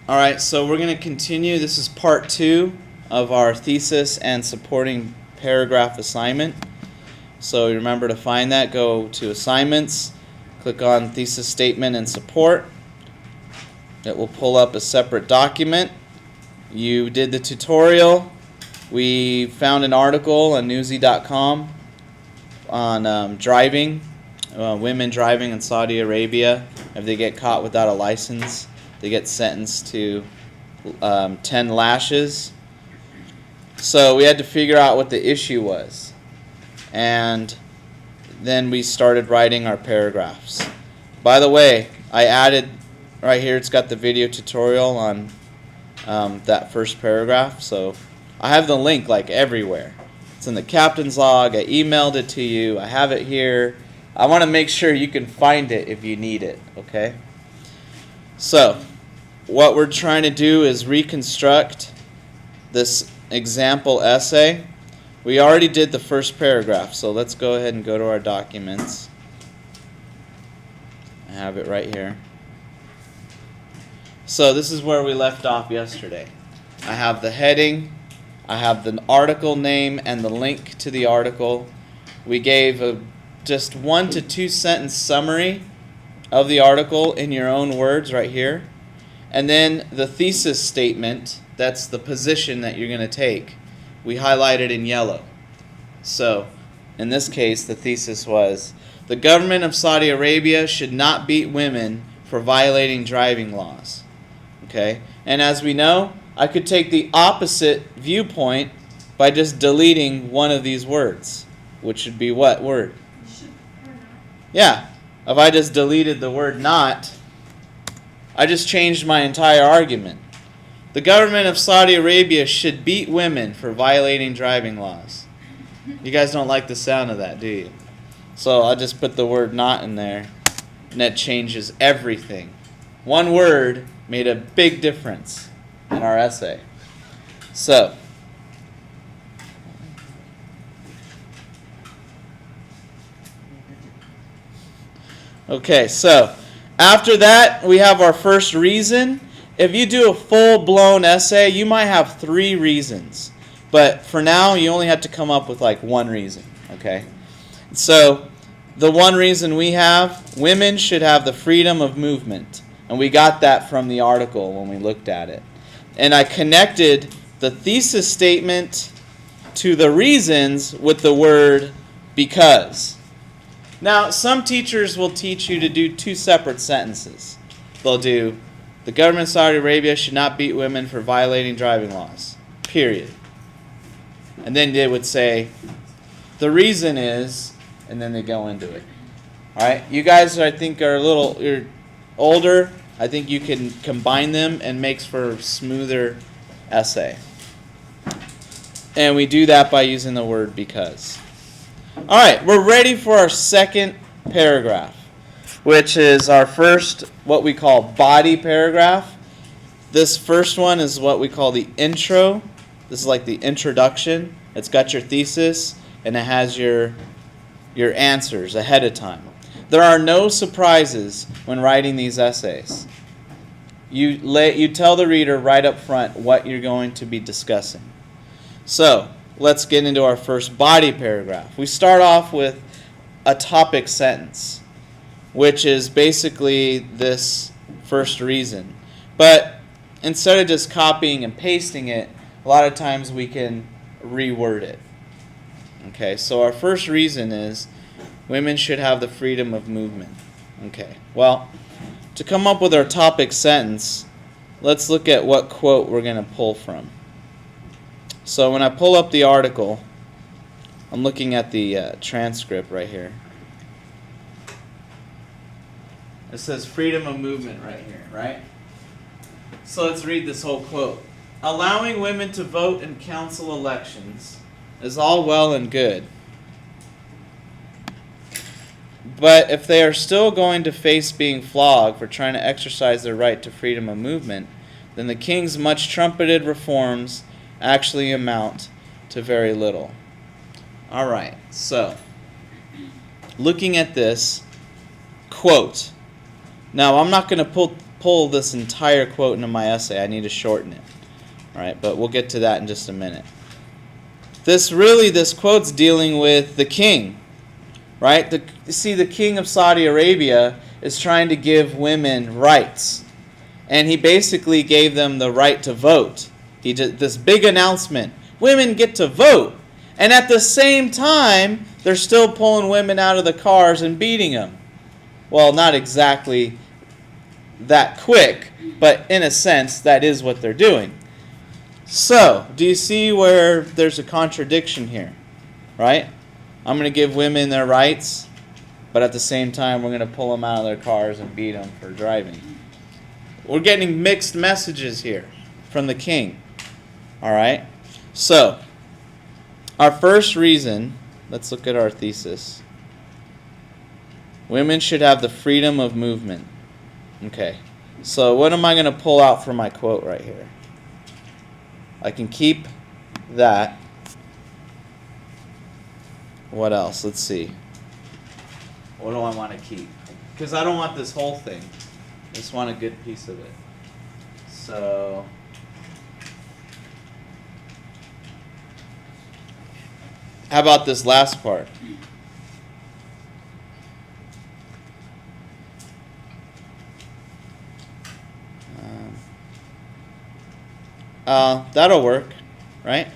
All right, so we're going to continue. This is part 2 of our thesis and supporting paragraph assignment. So remember to find that. Go to assignments, click on thesis statement and support. It will pull up a separate document. You did the tutorial. We found an article on newsy.com on driving, women driving in Saudi Arabia. If they get caught without a license, they get sentenced to 10 lashes. So we had to figure out what the issue was. And then we started writing our paragraphs. By the way, I added, right here it's got the video tutorial on that first paragraph. So I have the link like everywhere. It's in the captain's log. I emailed it to you. I have it here. I want to make sure you can find it if you need it, okay? So what we're trying to do is reconstruct this example essay. We already did the first paragraph, so let's go ahead and go to our documents. I have it right here. So this is where we left off yesterday. I have the heading, I have the article name and the link to the article. We gave a just 1 to 2 sentence summary of the article in your own words right here. And then the thesis statement, that's the position that you're going to take, we highlighted in yellow. So in this case, the thesis was, the government of Saudi Arabia should not beat women for violating driving laws. Okay? And as we know, I could take the opposite viewpoint by just deleting one of these words, which would be what word? Yeah. If I just deleted the word not, I just changed my entire argument. The government of Saudi Arabia should beat women for violating driving laws. You guys don't like the sound of that, do you? So I'll just put the word not in there, and that changes everything. One word made a big difference in our essay. So, okay, so after that, we have our first reason. If you do a full-blown essay, you might have 3 reasons. But for now, you only have to come up with like 1 reason, okay? So the 1 reason we have, women should have the freedom of movement. And we got that from the article when we looked at it. And I connected the thesis statement to the reasons with the word because. Now, some teachers will teach you to do 2 separate sentences. They'll do, the government of Saudi Arabia should not beat women for violating driving laws, period. And then they would say, the reason is, and then they go into it. All right, you guys, I think, are you're older. I think you can combine them and makes for a smoother essay. And we do that by using the word because. All right, we're ready for our second paragraph, which is our first, what we call body paragraph. This first one is what we call the intro. This is like the introduction. It's got your thesis, and it has your answers ahead of time. There are no surprises when writing these essays. You tell the reader right up front what you're going to be discussing. So, let's get into our first body paragraph. We start off with a topic sentence, which is basically this first reason. But instead of just copying and pasting it, a lot of times we can reword it. Okay, so our first reason is women should have the freedom of movement. Okay, well, to come up with our topic sentence, let's look at what quote we're going to pull from. So when I pull up the article, I'm looking at the transcript right here. It says freedom of movement right here, right? So let's read this whole quote. Allowing women to vote in council elections is all well and good. But if they are still going to face being flogged for trying to exercise their right to freedom of movement, then the king's much trumpeted reforms actually amount to very little. All right, so looking at this quote. Now, I'm not going to pull this entire quote into my essay. I need to shorten it. All right, but we'll get to that in just a minute. This quote's dealing with the king, right? The king of Saudi Arabia is trying to give women rights, and he basically gave them the right to vote. He did this big announcement: women get to vote, and at the same time, they're still pulling women out of the cars and beating them. Well, not exactly that quick, but in a sense, that is what they're doing. So, do you see where there's a contradiction here? Right? I'm going to give women their rights, but at the same time, we're going to pull them out of their cars and beat them for driving. We're getting mixed messages here from the king. All right? So, our first reason, let's look at our thesis. Women should have the freedom of movement. Okay. So, what am I going to pull out from my quote right here? I can keep that. What else? Let's see. What do I want to keep? Because I don't want this whole thing. I just want a good piece of it. So, how about this last part? That'll work, right?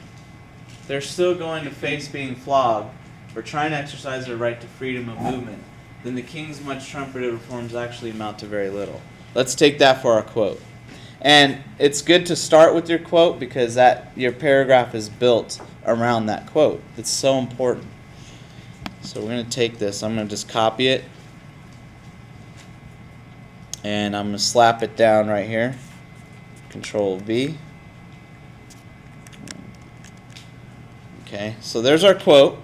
They're still going to face being flogged for trying to exercise their right to freedom of movement. Then the king's much trumpeted reforms actually amount to very little. Let's take that for our quote. And it's good to start with your quote because your paragraph is built around that quote. It's so important. So we're going to take this. I'm going to just copy it. And I'm going to slap it down right here. Control V. Okay, so there's our quote.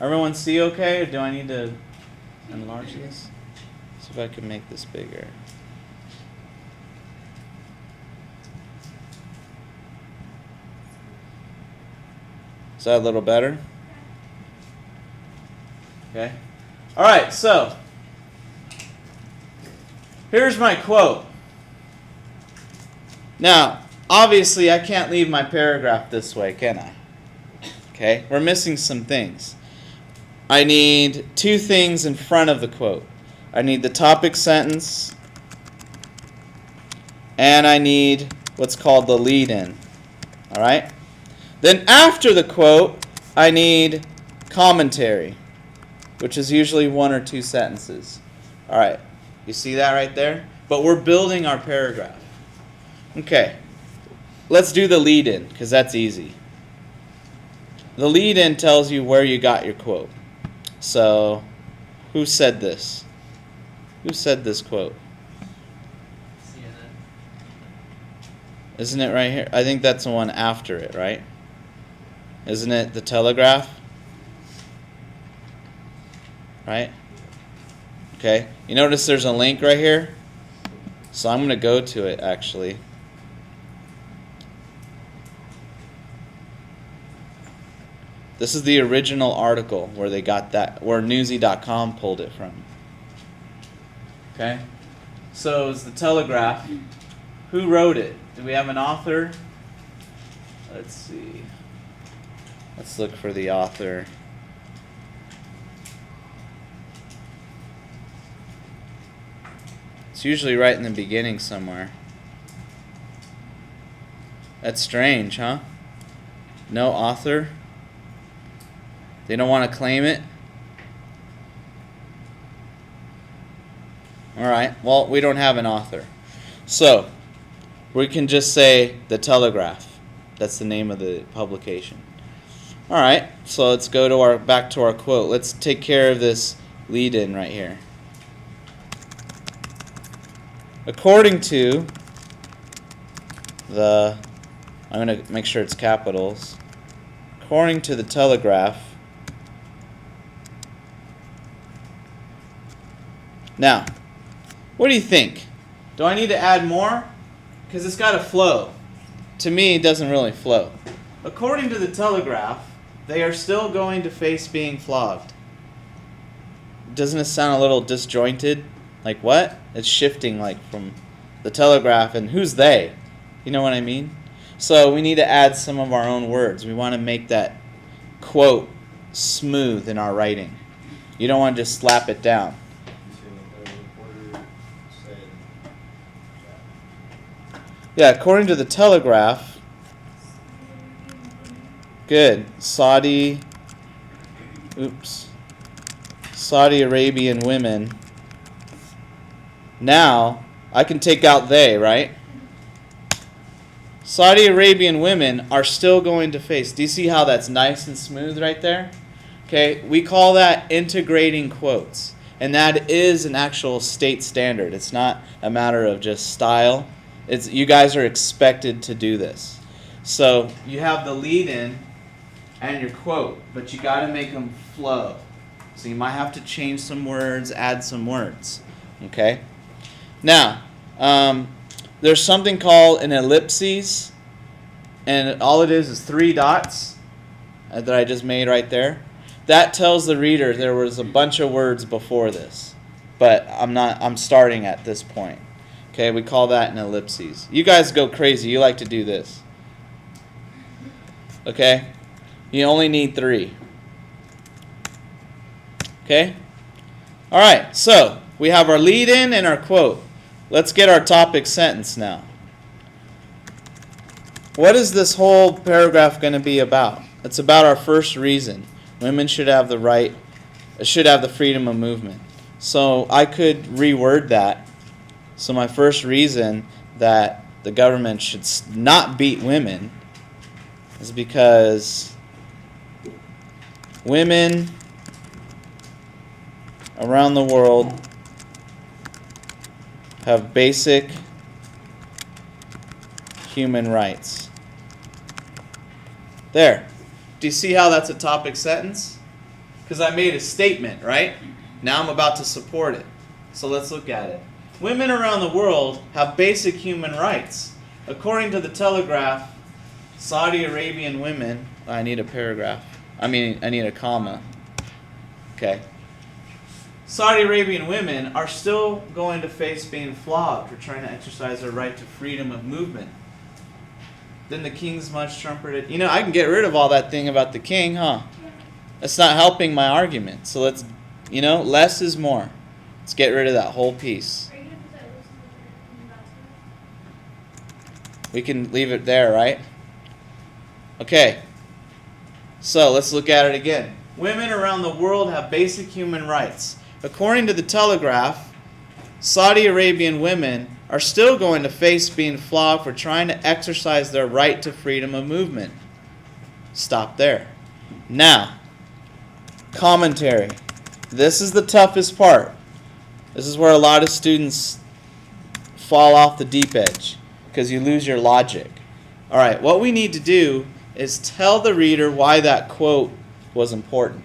Everyone see okay, or do I need to enlarge this? See if I can make this bigger. Is that a little better? Okay. All right, so here's my quote. Now, obviously, I can't leave my paragraph this way, can I? Okay, we're missing some things. I need two things in front of the quote. I need the topic sentence, and I need what's called the lead-in. All right? Then after the quote, I need commentary, which is usually one or two sentences. All right, you see that right there? But we're building our paragraph. Okay, let's do the lead-in, because that's easy. The lead-in tells you where you got your quote. So, who said this? Who said this quote? CNN. Isn't it right here? I think that's the one after it, right? Isn't it the Telegraph? Right? Okay. You notice there's a link right here? So I'm going to go to it, actually. This is the original article where they got that, where Newsy.com pulled it from. Okay? So it's the Telegraph. Who wrote it? Do we have an author? Let's see. Let's look for the author. It's usually right in the beginning somewhere. That's strange, huh? No author? They don't want to claim it? Alright, well, we don't have an author. So, we can just say the Telegraph. That's the name of the publication. Alright, so let's go to back to our quote. Let's take care of this lead-in right here. According to I'm going to make sure it's capitals. According to the Telegraph. Now, what do you think? Do I need to add more? Because it's got to flow. To me, it doesn't really flow. According to the Telegraph, they are still going to face being flogged. Doesn't it sound a little disjointed? Like what? It's shifting like from the telegraph, and who's they? You know what I mean? So we need to add some of our own words. We want to make that quote smooth in our writing. You don't want to just slap it down. Yeah, according to the Telegraph, good. Saudi Arabian women. Now, I can take out they, right? Saudi Arabian women are still going to face. Do you see how that's nice and smooth right there? Okay, we call that integrating quotes. And that is an actual state standard. It's not a matter of just style. It's, you guys are expected to do this. So you have the lead in and your quote, but you got to make them flow. So you might have to change some words, add some words. Okay? Now, there's something called an ellipses, and all it is 3 dots that I just made right there. That tells the reader there was a bunch of words before this, but I'm starting at this point. Okay, we call that an ellipses. You guys go crazy. You like to do this. Okay? You only need 3. Okay? All right, so we have our lead in and our quote. Let's get our topic sentence now. What is this whole paragraph going to be about? It's about our first reason. Women should have the freedom of movement. So I could reword that. So my first reason that the government should not beat women is because women around the world have basic human rights. There. Do you see how that's a topic sentence? Because I made a statement, right? Now I'm about to support it. So let's look at it. Women around the world have basic human rights. According to the Telegraph, Saudi Arabian women... I need a paragraph. I need a comma. Okay. Saudi Arabian women are still going to face being flogged for trying to exercise their right to freedom of movement. Then the king's much trumpeted. You know, I can get rid of all that thing about the king, huh? That's not helping my argument. So let's, less is more. Let's get rid of that whole piece. Are you going to put that ellipsis in the document? We can leave it there, right? Okay. So let's look at it again. Women around the world have basic human rights. According to the Telegraph, Saudi Arabian women are still going to face being flogged for trying to exercise their right to freedom of movement. Stop there. Now, commentary. This is the toughest part. This is where a lot of students fall off the deep edge because you lose your logic. All right, what we need to do is tell the reader why that quote was important.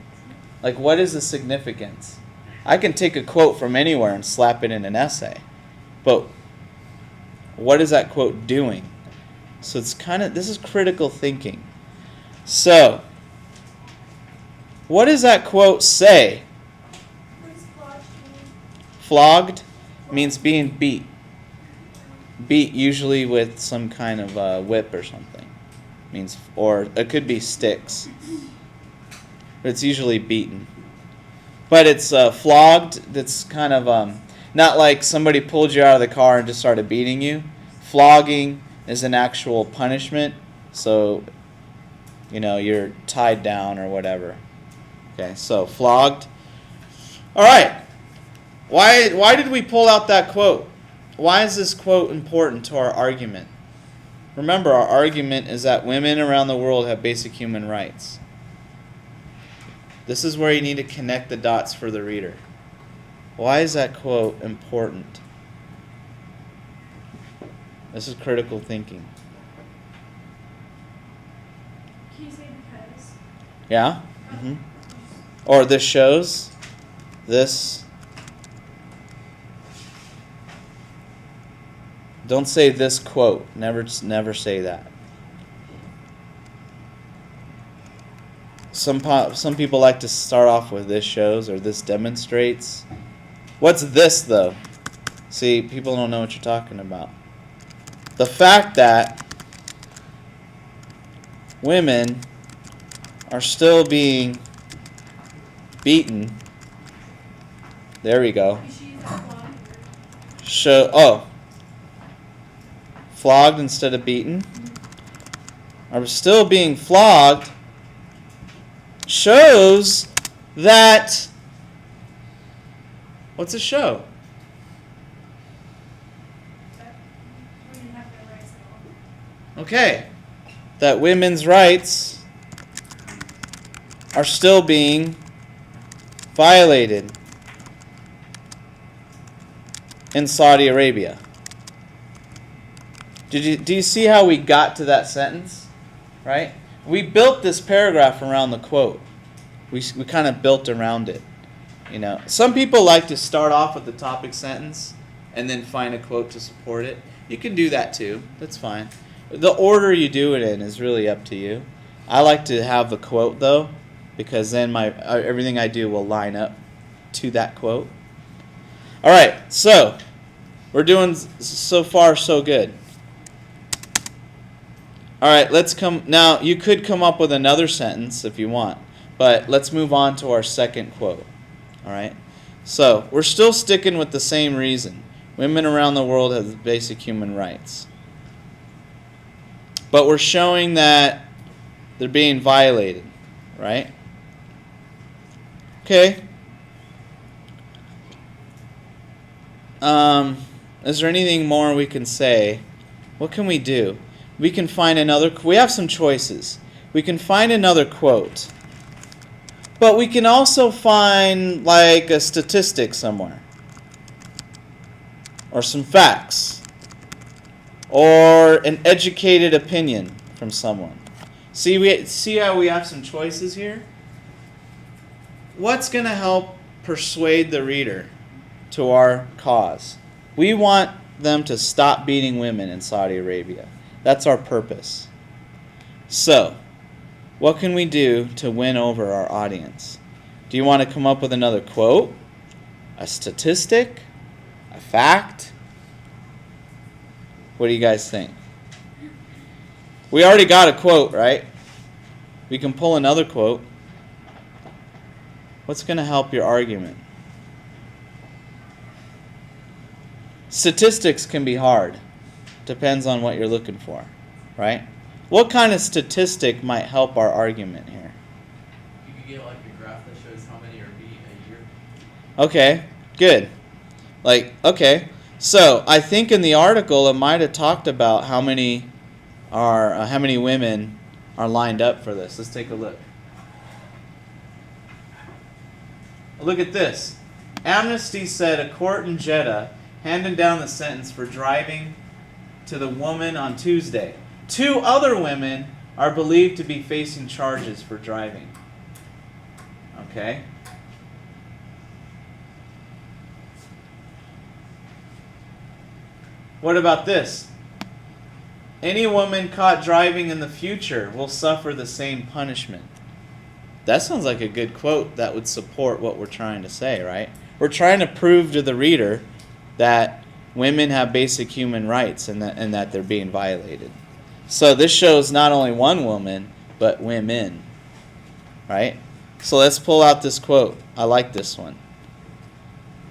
Like, what is the significance? I can take a quote from anywhere and slap it in an essay, but what is that quote doing? So it's this is critical thinking. So, what does that quote say? Flogged means being beat. Beat usually with some kind of whip or something. Or it could be sticks. But it's usually beaten. But it's flogged. That's kind of not like somebody pulled you out of the car and just started beating you. Flogging is an actual punishment. So, you're tied down or whatever. Okay, so flogged. All right. Why did we pull out that quote? Why is this quote important to our argument? Remember, our argument is that women around the world have basic human rights. This is where you need to connect the dots for the reader. Why is that quote important? This is critical thinking. Can you say because? Yeah? Mm-hmm. Or this shows. This. Don't say this quote. Never say that. Some people like to start off with this shows or this demonstrates. What's this though? See, people don't know what you're talking about. The fact that women are still being beaten. There we go. Flogged instead of beaten. Are still being flogged shows that. What's it show? Okay. That women's rights are still being violated in Saudi Arabia. Do you see how we got to that sentence? Right? We built this paragraph around the quote. We kind of built around it. You know, some people like to start off with the topic sentence and then find a quote to support it. You can do that too. That's fine. The order you do it in is really up to you. I like to have the quote though, because then everything I do will line up to that quote. All right, so we're doing so far so good. All right, let's come now. You could come up with another sentence if you want, but let's move on to our second quote. All right, so we're still sticking with the same reason. Women around the world have basic human rights, but we're showing that they're being violated, right? Okay. Is there anything more we can say? What can we do? We can find another. We have some choices. We can find another quote, but we can also find like a statistic somewhere, or some facts, or an educated opinion from someone. See how we have some choices here? What's going to help persuade the reader to our cause? We want them to stop beating women in Saudi Arabia. That's our purpose. So, what can we do to win over our audience? Do you want to come up with another quote? A statistic? A fact? What do you guys think? We already got a quote, right? We can pull another quote. What's going to help your argument? Statistics can be hard. Depends on what you're looking for, right? What kind of statistic might help our argument here? You could get like a graph that shows how many are beat a year. Okay, good. Okay. So I think in the article it might have talked about how many women are lined up for this. Let's take a look. Look at this. Amnesty said a court in Jeddah handed down the sentence for driving to the woman on Tuesday. 2 other women are believed to be facing charges for driving. Okay? What about this? Any woman caught driving in the future will suffer the same punishment. That sounds like a good quote that would support what we're trying to say, right? We're trying to prove to the reader that women have basic human rights and that they're being violated. So this shows not only one woman, but women, right? So let's pull out this quote. I like this one.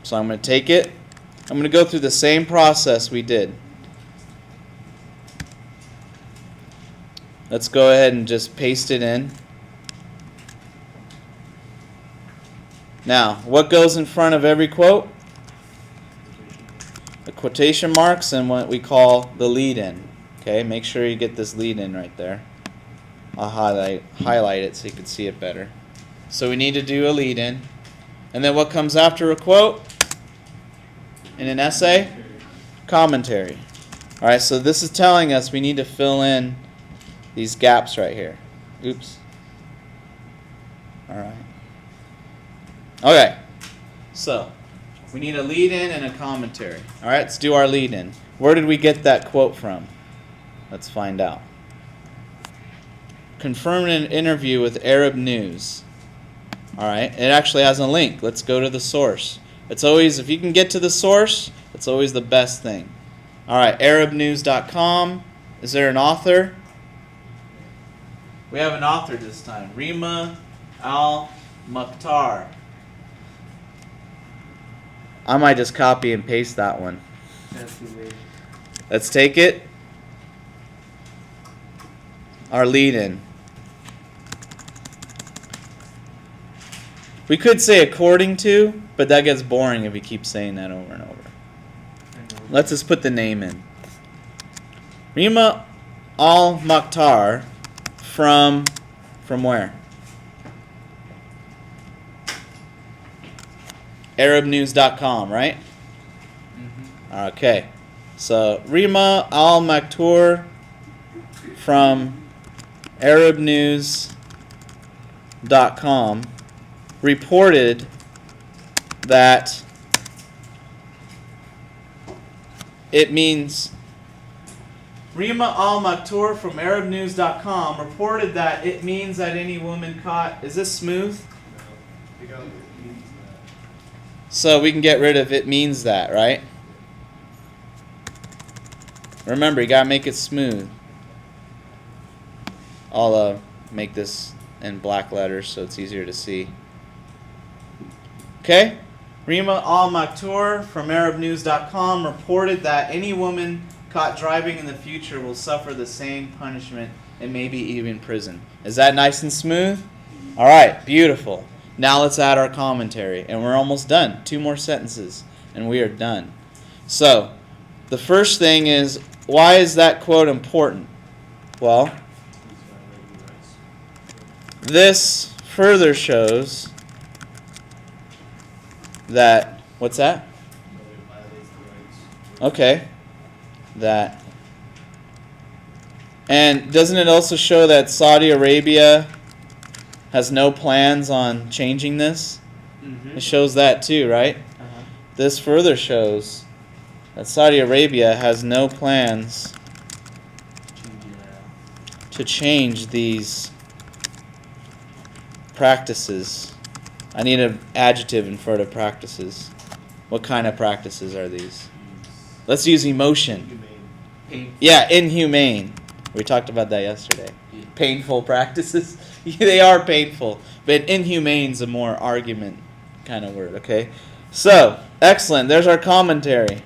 So I'm going to take it. I'm going to go through the same process we did. Let's go ahead and just paste it in. Now, what goes in front of every quote? The quotation marks and what we call the lead-in. Okay, make sure you get this lead-in right there. I'll highlight it so you can see it better. So we need to do a lead-in. And then what comes after a quote? In an essay? Commentary. All right, so this is telling us we need to fill in these gaps right here. Oops. All right. Okay, so we need a lead-in and a commentary. All right, let's do our lead-in. Where did we get that quote from? Let's find out. Confirmed in an interview with Arab News. All right, it actually has a link. Let's go to the source. It's always, if you can get to the source, it's always the best thing. All right, ArabNews.com. Is there an author? We have an author this time. Rima Al-Mukhtar. I might just copy and paste that one. Let's take it. Our lead-in. We could say according to, but that gets boring if we keep saying that over and over. Let's just put the name in. Rima Al-Mukhtar from where? ArabNews.com, right? Mm-hmm. Okay. So Rima Al-Mukhtar from ArabNews.com reported that it means Rima Al-Mukhtar from ArabNews.com reported that it means that any woman caught. Is this smooth? No. So we can get rid of it means that, right? Remember, you gotta make it smooth. I'll make this in black letters so it's easier to see. Okay? Rima Al-Mukhtar from ArabNews.com reported that any woman caught driving in the future will suffer the same punishment and maybe even prison. Is that nice and smooth? All right, beautiful. Now let's add our commentary, and we're almost done. 2 more sentences, and we are done. So, the first thing is, why is that quote important? Well, this further shows that, what's that? Okay. That. And doesn't it also show that Saudi Arabia has no plans on changing this? Mm-hmm. It shows that too, right? Uh-huh. This further shows that Saudi Arabia has no plans to change these practices. I need an adjective in front of practices. What kind of practices are these? Let's use emotion. Yeah, inhumane. We talked about that yesterday. Painful practices. They are painful, but inhumane's a more argument kind of word, okay? So, excellent. There's our commentary.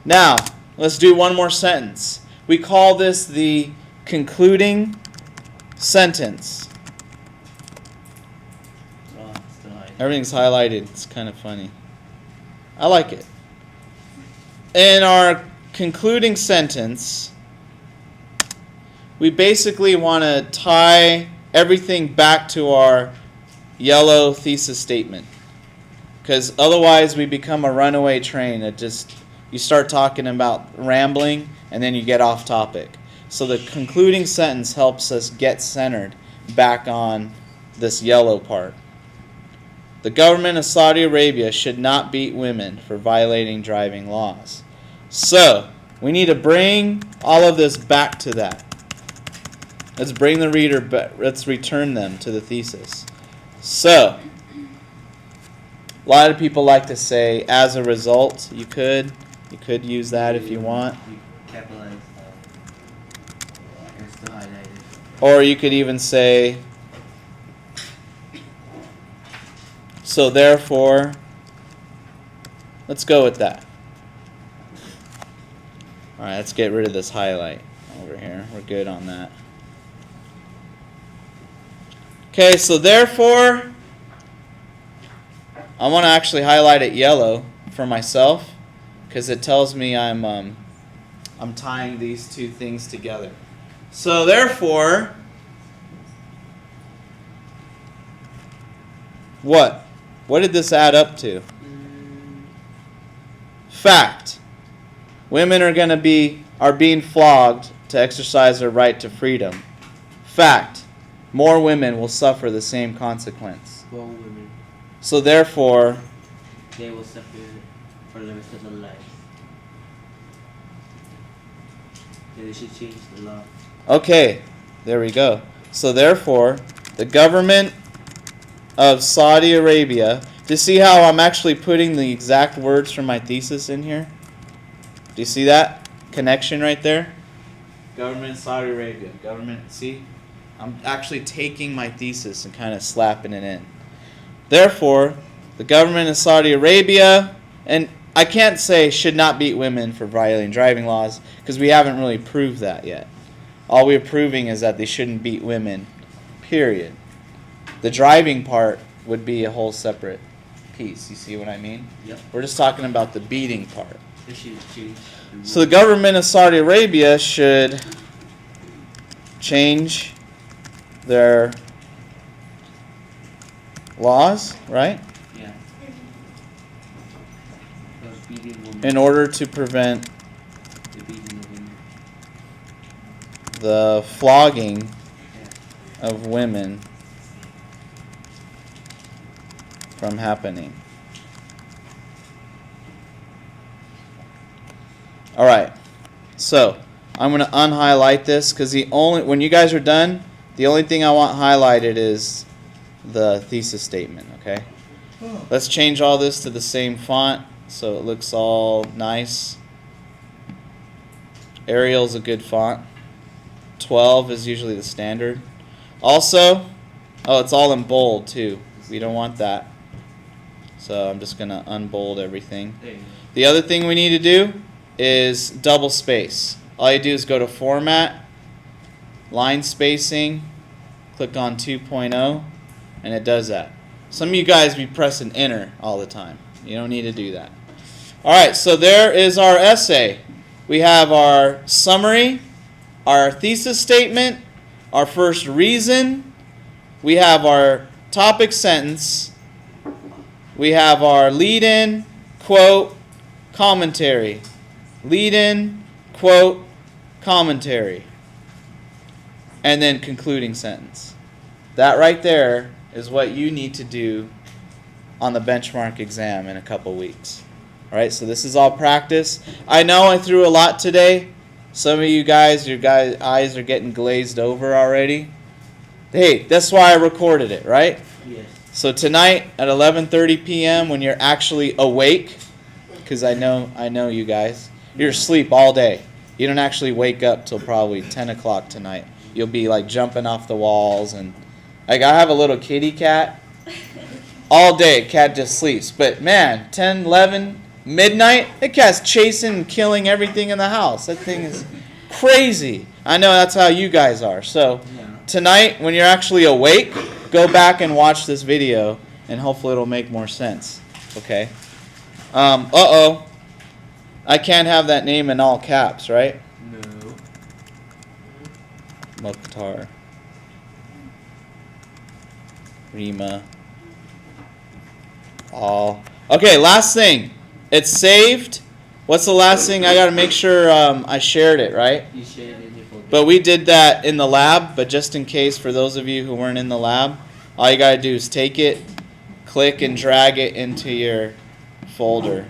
Now, let's do one more sentence. We call this the concluding sentence. Everything's highlighted. It's kind of funny. I like it. In our concluding sentence, we basically want to tie everything back to our yellow thesis statement. Because otherwise we become a runaway train. You start talking about rambling and then you get off topic. So the concluding sentence helps us get centered back on this yellow part. The government of Saudi Arabia should not beat women for violating driving laws. So, we need to bring all of this back to that. Let's bring the reader back. Let's return them to the thesis. So, a lot of people like to say, as a result, you could use that if you want. Capitalize and still highlight it. Or you could even say, so therefore, let's go with that. All right, let's get rid of this highlight over here. We're good on that. Okay, so therefore, I want to actually highlight it yellow for myself because it tells me I'm tying these two things together. So therefore, what? What did this add up to? Fact. Women are being flogged to exercise their right to freedom. Fact. More women will suffer the same consequence. More women. So therefore, they will suffer for the rest of their lives. They should change the law. okay, there we go. So therefore, the government of Saudi Arabia Do you see how I'm actually putting the exact words from my thesis in here? Do you see that connection right there? Government Saudi Arabia. Government, see? I'm actually taking my thesis and kind of slapping it in. Therefore, the government of Saudi Arabia, and I can't say should not beat women for violating driving laws because we haven't really proved that yet. All we're proving is that they shouldn't beat women, period. The driving part would be a whole separate piece. You see what I mean? Yep. We're just talking about the beating part. They should change the rules. So the government of Saudi Arabia should change their laws, right? Yeah. Because beating women. In order to prevent The beating of women. the flogging Yeah. of women from happening. All right. So I'm going to unhighlight this because when you guys are done, the only thing I want highlighted is the thesis statement. Okay. Let's change all this to the same font so it looks all nice. Arial's a good font. 12 is usually the standard. Also, it's all in bold too. We don't want that. So I'm just going to unbold everything. There you go. The other thing we need to do is double space. All you do is go to Format, Line Spacing, click on 2.0, and it does that. Some of you guys be pressing Enter all the time. You don't need to do that. All right, so there is our essay. We have our summary, our thesis statement, our first reason. We have our topic sentence. We have our lead-in, quote, commentary. Lead-in, quote, commentary. And then concluding sentence. That right there is what you need to do on the benchmark exam in a couple weeks. All right, so this is all practice. I know I threw a lot today. Some of you guys, your eyes are getting glazed over already. Hey, that's why I recorded it, right? Yes. So tonight at 11:30 p.m. when you're actually awake, because I know you guys, you're asleep all day. You don't actually wake up till probably 10 o'clock tonight. You'll be like jumping off the walls and like I have a little kitty cat. All day, cat just sleeps. But man, 10, 11, midnight, that cat's chasing and killing everything in the house. That thing is crazy. I know that's how you guys are. So tonight, when you're actually awake, go back and watch this video, and hopefully it'll make more sense. Okay? I can't have that name in all caps, right? No. Mokhtar. Rima. All. Okay, last thing. It's saved. What's the last thing? I got to make sure I shared it, right? You shared it in your folder. But we did that in the lab, but just in case for those of you who weren't in the lab, all you got to do is take it, click and drag it into your folder.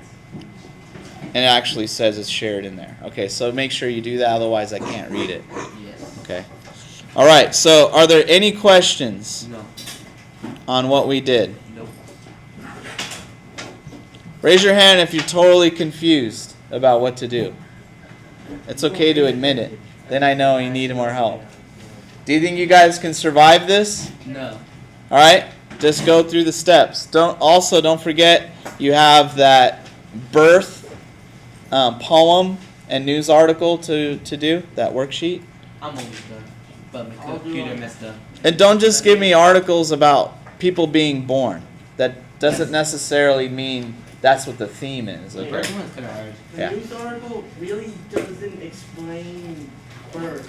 And it actually says it's shared in there. Okay, so make sure you do that, otherwise I can't read it. Yes. Okay. All right, so are there any questions No. on what we did? Nope. Raise your hand if you're totally confused about what to do. It's okay to admit it. Then I know you need more help. Do you think you guys can survive this? No. All right, just go through the steps. Don't forget you have that birth poem and news article to do, that worksheet. I'm almost done. But my computer messed up. And don't just give me articles about people being born. That doesn't necessarily mean that's what the theme is. The Okay? first one's kind of hard. The Yeah. news article really doesn't explain birth.